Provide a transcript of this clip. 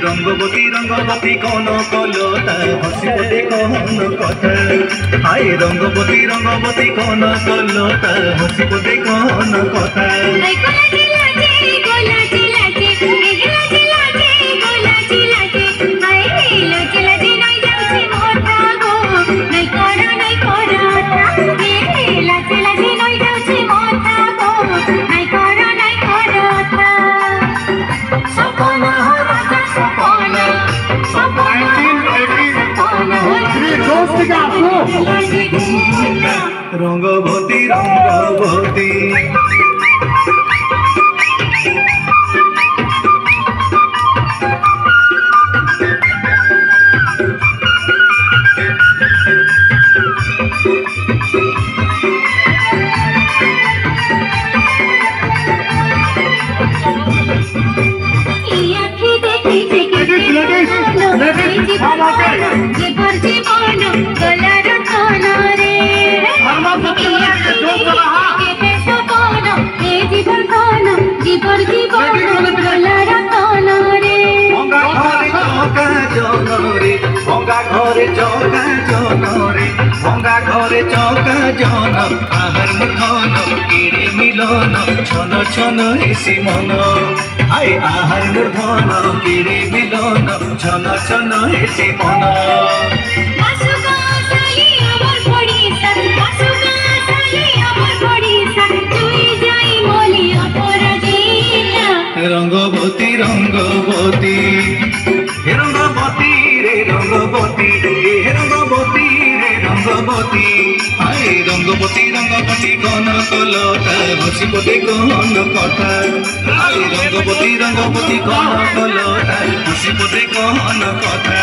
रंगवती रंगवती कौन कलता हसी कौन कथा हाय रंगवती रंगवती कौन कलता हसी कौन कथा रंगवती रंगवती भंगा घरे चौका जन आहार मुठन केड़े मिलन छन छन हेसी मन हाय आहार मुठन केड़े मिलन छन छन हेसी मन रंगवती रंगवती रंगवती रे रंगवती रंगवती रे रंगवती हाय रंगवती रंगवती कौन कलता हसी कौन कथा हाय रंगवती रंगवती कौन कलता हसी कौन कथा